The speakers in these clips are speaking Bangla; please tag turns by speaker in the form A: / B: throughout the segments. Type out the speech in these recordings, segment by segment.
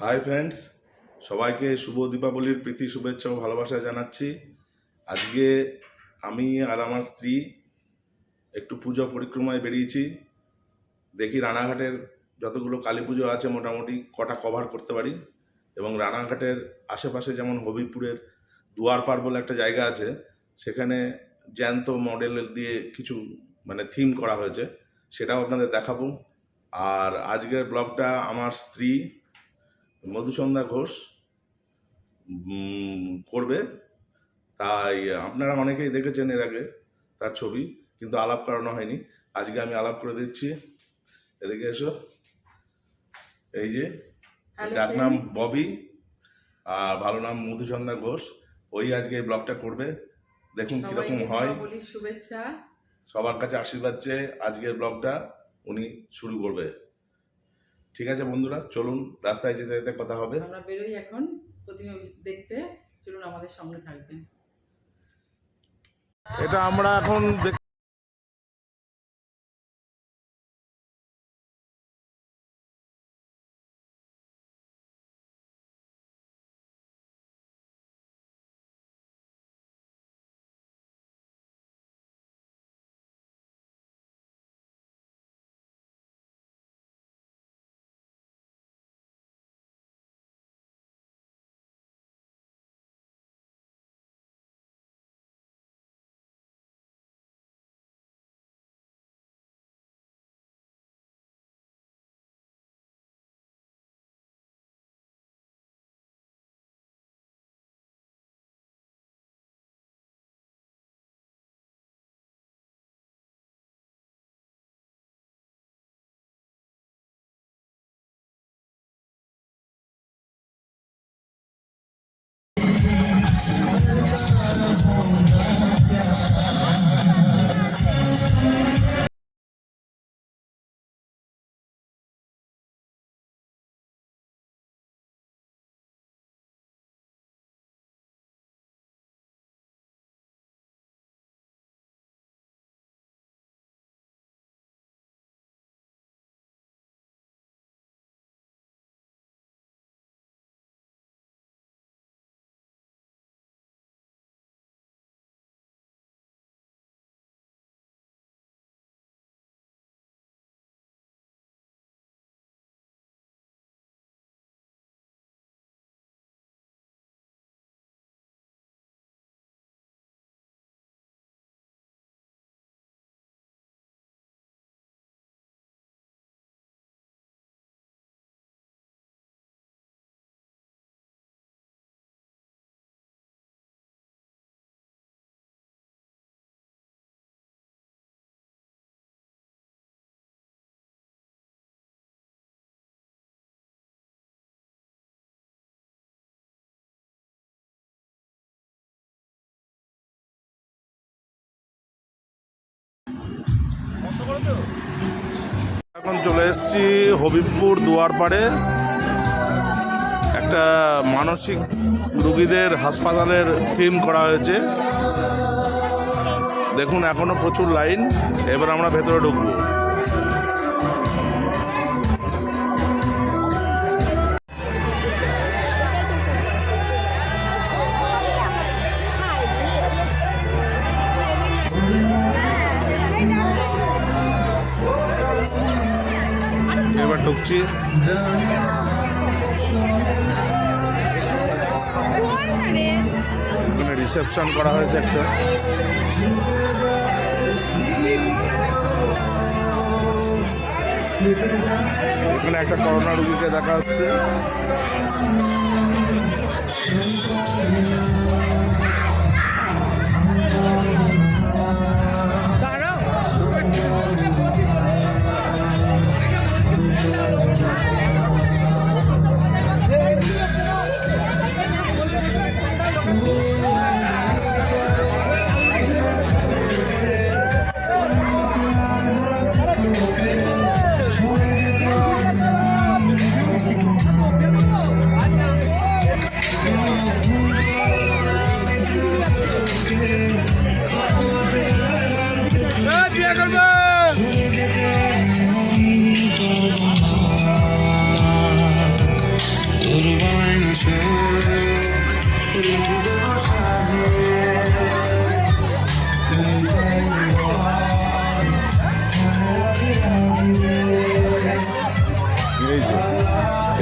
A: হাই ফ্রেন্ডস, সবাইকে শুভ দীপাবলির প্রীতি শুভেচ্ছা ও ভালোবাসা জানাচ্ছি। আজকে আমি আর আমার স্ত্রী একটু পুজো পরিক্রমায় বেরিয়েছি। দেখি রানাঘাটের যতগুলো কালী পুজো আছে মোটামুটি কটা কভার করতে পারি। এবং রানাঘাটের আশেপাশে যেমন হবিবপুরের দুয়ারপাড় বলে একটা জায়গা আছে, সেখানে জ্যান্ত মডেল দিয়ে কিছু থিম করা হয়েছে, সেটাও আপনাদের দেখাবো। আর আজকের ব্লগটা আমার স্ত্রী মধুসন্ধ্যা ঘোষ করবে। তাই আপনারা অনেকেই দেখেছেন এর আগে তার ছবি, কিন্তু আলাপ করানো হয়নি। আজকে আমি আলাপ করে দিচ্ছি। এদিকে এসো। এই যে ডাক নাম ববি আর ভালো নাম মধুসন্ধ্যা ঘোষ। ওই আজকে এই ব্লগটা করবে। দেখুন কিরকম হয়।
B: শুভেচ্ছা,
A: সবার কাছে আশীর্বাদ চেয়ে আজকের ব্লগটা উনি শুরু করবে। ঠিক আছে বন্ধুরা, চলুন রাস্তায় যেতে যেতে কথা হবে।
B: আমরা বেরোই এখন প্রতিমা দেখতে। চলুন আমাদের সঙ্গে থাকবেন।
A: এটা আমরা এখন এখন চলে এসেছি হবিবপুর দুয়ারপাড়ে। একটা মানসিক রোগীদের হাসপাতালের থিম করা হয়েছে। দেখুন এখনো প্রচুর লাইন। এবার আমরা ভেতরে ঢুকবো। এবার ঢুকছি। এখানে রিসেপশন করা হয়েছে একটা। এখানে একটা করোনা রোগীকে দেখা হচ্ছে।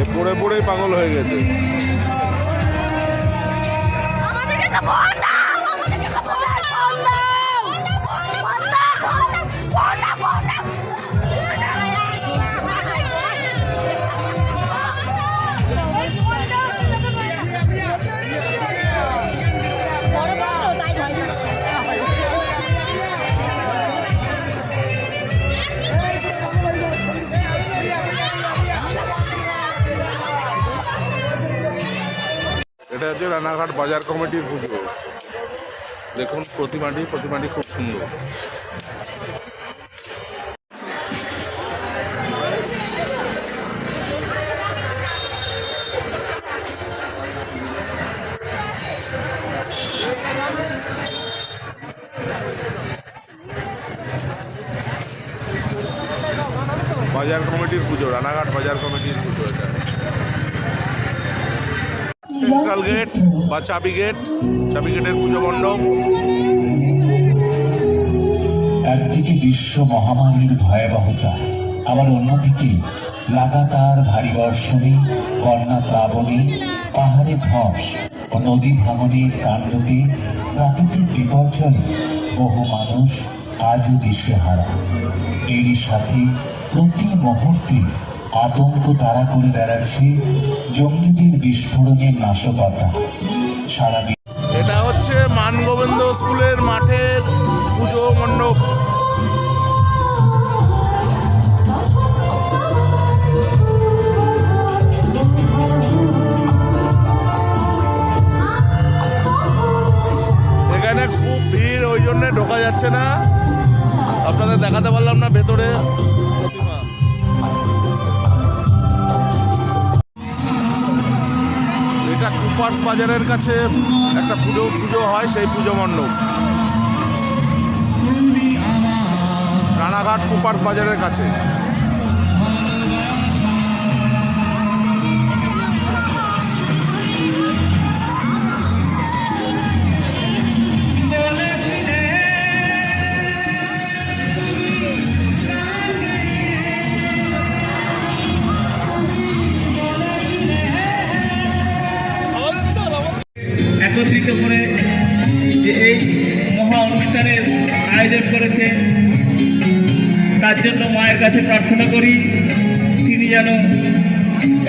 A: এ পড়ে পড়েই পাগল হয়ে গেছে।
C: আমাদেরকে তো বল দাও, আমাদেরকে তো বল দাও, বল দাও, বল দাও, বল দাও, বল দাও। বড় বড় তো তাই ভয় পাচ্ছে।
A: এটা হচ্ছে রানাঘাট বাজার কমিটির পুজো। দেখুন প্রতিমাটি খুব সুন্দর। বাজার কমিটির পুজো, রানাঘাট বাজার কমিটির পুজো। এটা সেন্ট্রাল গেট বা চাবি গেটের পুজো মণ্ডপ।
D: একদিকে বিশ্ব মহামারীর ভয়াবহতা, আবার অন্যদিকে লাগাতার ভারী বর্ষণে, বন্যা প্লাবনে, পাহাড়ে ধস ও নদী ভাঙনের তাণ্ডবে প্রাকৃতিক বিপর্যয়ে বহু মানুষ আজও দিশেহারা। এরই সাথে প্রতি মুহূর্তে আতঙ্ক তাড়া করে বেড়াচ্ছে জঙ্গিদের বিস্ফোরণের নাশকতা। সারা
A: এটা হচ্ছে মানগোবিন্দ স্কুলের মাঠের পুজো মণ্ডপ। এখানে খুব ভিড়, ওই জন্য ঢোকা যাচ্ছে না, আপনাদের দেখাতে পারলাম না ভেতরে প্রতিমা। এটা কুপার্স বাজারের কাছে একটা পুজো হয়, সেই পুজো মণ্ডপ রানাঘাট কুপার্স বাজারের কাছে।
E: একত্রিত করে যে এই মহা অনুষ্ঠানের আয়োজন করেছে, তার জন্য মায়ের কাছে প্রার্থনা করি তিনি যেন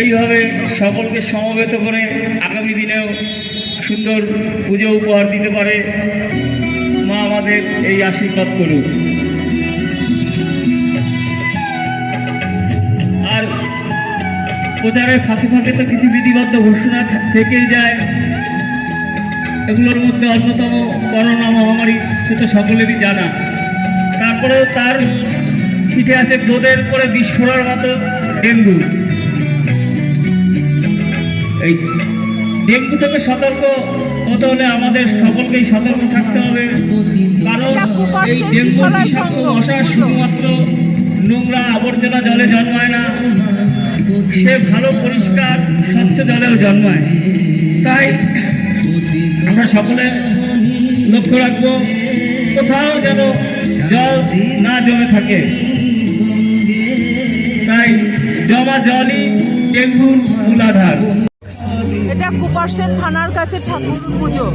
E: এইভাবে সকলকে সমবেত করে আগামী দিনেও সুন্দর পুজো উপহার দিতে পারে। মা আমাদের এই আশীর্বাদ করুন। আর প্রচারের ফাঁকে ফাঁকে তো কিছু বিধিবদ্ধ ঘোষণা থেকেই যায়। এগুলোর মধ্যে অন্যতম করোনা মহামারী, সেটা সকলেরই জানা। তারপরেও তার পিঠে আছে দুধের পরে বিস্ফোরণের মতো ডেঙ্গু। এই ডেঙ্গু থেকে সতর্ক হতে হলে আমাদের সকলকেই সতর্ক থাকতে হবে, কারণ এই ডেঙ্গু বিষাক্ত মশা শুধুমাত্র নোংরা আবর্জনা জলে জন্মায় না, সে ভালো পরিষ্কার স্বচ্ছ জলেও জন্মায়। তাই আমরা সকলে লক্ষ্য রাখবো কোথাও যেন জল না জমে থাকে। তাই জমা জলই ডেঙ্গুর মূলাধার।
B: এটা কুপার্সের থানার কাছে ঠাকুর পুজো।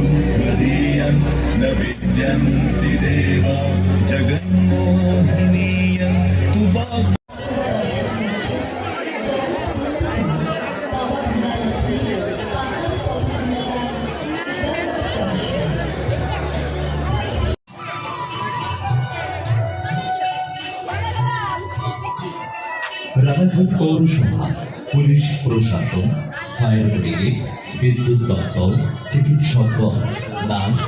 D: রানাঘাট পৌরসভা, পুলিশ প্রশাসন, ফায়ার ব্রিগেড, বিদ্যুৎ দপ্তর, চিকিৎসক দল, নার্স,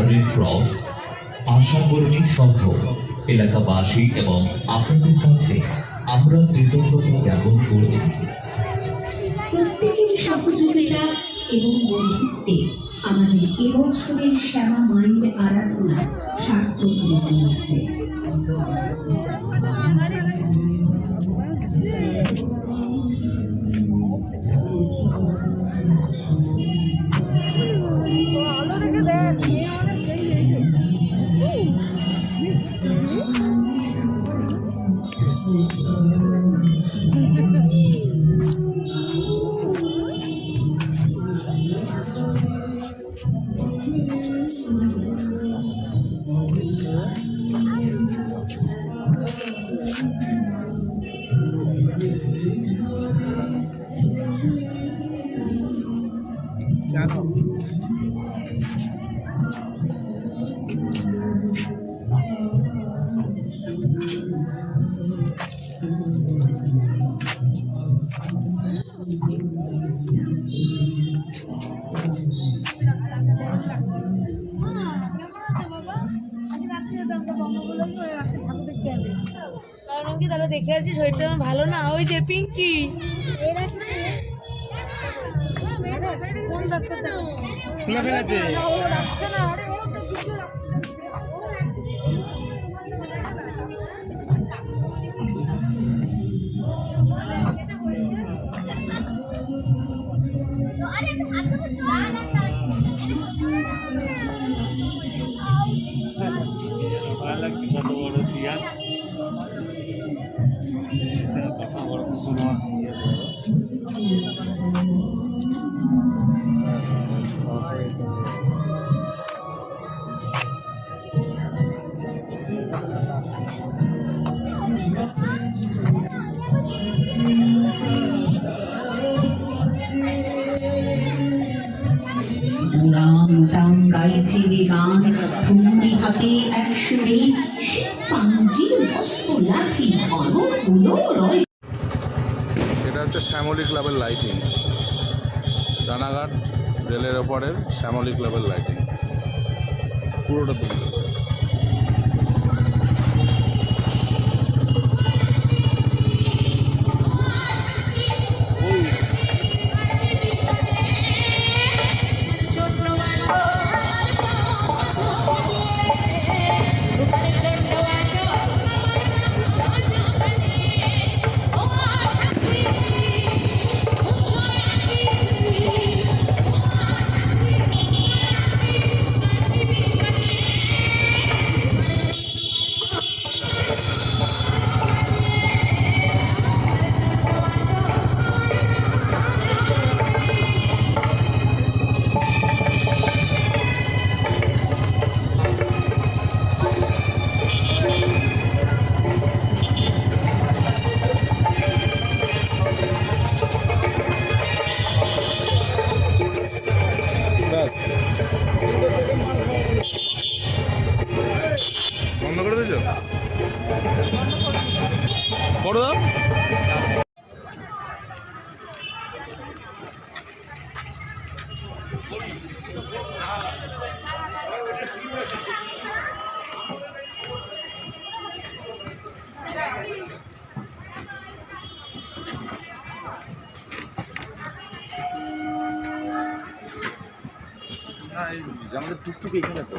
D: রেড ক্রস, আশা কর্মী সংঘ, এলাকাবাসী এবং আপনাদের কাছে আমরা কৃতজ্ঞতা জ্ঞাপন করছি।
F: প্রত্যেকের সহযোগিতা এবং বন্ধুত্বে আমাদের এবছরের শ্যামা মায়ের আরাধনা সার্থক করে তুলেছে।
C: তাহলে দেখে আছি শরীরটা আমার ভালো না। ওই যে পিঙ্কি কোন ডাক্তারটা খোলা ফেলেছে কত বড় সিয়া কত বড় কুকুর সিয়া
F: রাম টাম গাইছে যে গান ঠুমরি হাতে এক সুরে সে পাঞ্জির হস্ত লাঠি ঘন তুলো রয়।
A: এটা হচ্ছে শ্যামলী ক্লাবের লাইটিং, রানাঘাট রেলের ওপরের শ্যামলী ক্লাবের লাইটিং পুরোটা তুলবে। বন্ধ করে দিয়েছ? করে দাও। আমাদের টুকটুক এখানে তো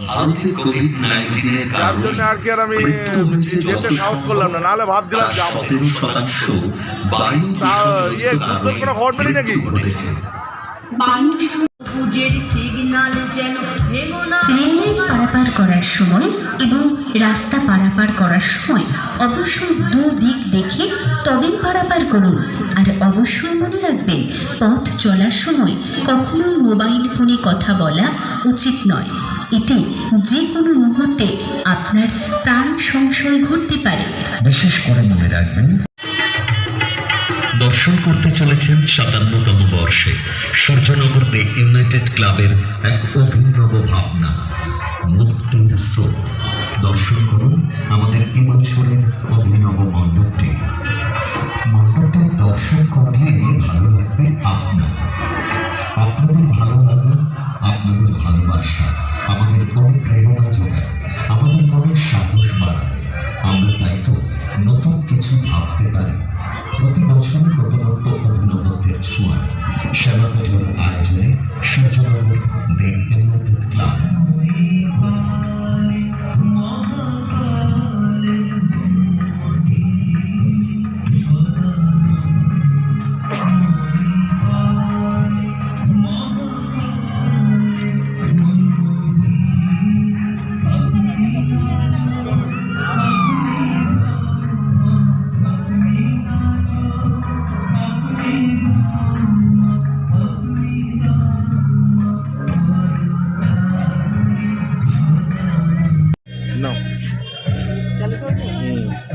D: ভারতে কোভিড-19 এর
A: তার জন্য আর কি আর আমি যেতে সাহস করলাম না, নাহলে ভাবছিলাম যাবো।
D: 17% বায়ু
A: দূষণ কোনো খবর পেলি নাকি?
F: রেল পারাপার করার সময় এবং রাস্তা পারাপার করার সময় অবশ্যই দুদিক দেখে তবেই পারাপার করুন। আর অবশ্যই মনে রাখবেন, পথ চলার সময় কখনোই মোবাইল ফোনে কথা বলা উচিত নয়। এতে যে কোনো মুহূর্তে আপনার প্রাণ সংশয় ঘটতে পারে।
D: বিশেষ করে মনে রাখবেন, দর্শন করতে চলেছেন 57তম বর্ষে সূর্যনগর দ্য ইউনাইটেড ক্লাবের এক অভিনব ভাবনা, মুক্তির স্রোত। দর্শন করুন আমাদের ইমামশোরের অভিনব মণ্ডপটি। মণ্ডপটি দর্শন করলে ভালো লাগবে আপনার। আপনাদের ভালো লাগে, আপনাদের ভালোবাসা আমাদের অনুপ্রেরণা যোগায়, আমাদের মনে সাহস বাড়ায়। আমরা তাই তো নতুন কিছু ভাবতে পারি। প্রতি বছর নতুনত্ব অভিনবত্বের ছোঁয়ায় শ্যামা পুজোর আয়োজনে সূর্যনগর দ্য ইউনাইটেড ক্লাব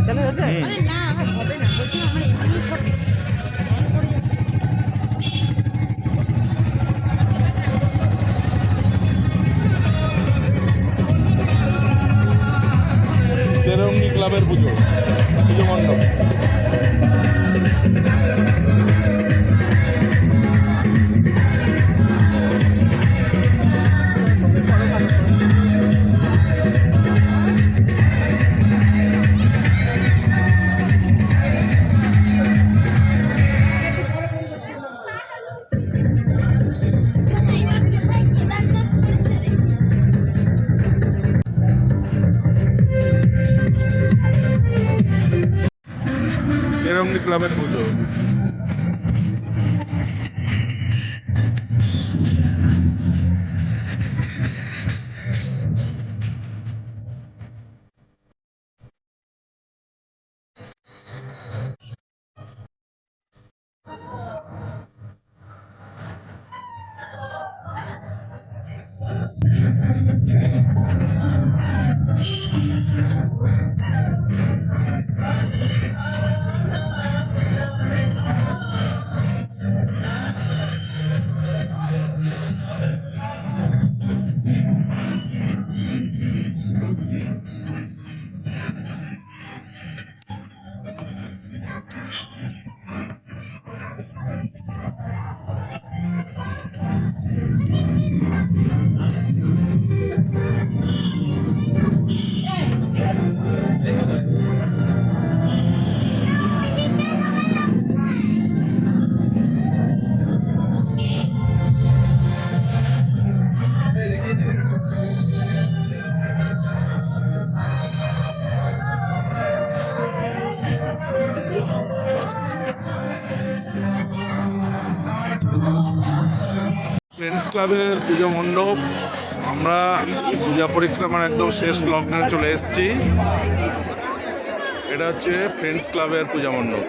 B: চালু হয়েছে?
C: আরে না আমার হবে না, বলছিলাম আমার এমনি ছবি
A: তেরঙ্গি ক্লাবের পুজো মণ্ডপ। তেরঙ্গি ক্লাবের পুজো। ফ্রেন্ডস ক্লাবের পুজো মণ্ডপ। আমরা পূজা পরিক্রমার একদম শেষ লগ্নে চলে এসেছি। এটা হচ্ছে ফ্রেন্ডস ক্লাবের পূজা মণ্ডপ।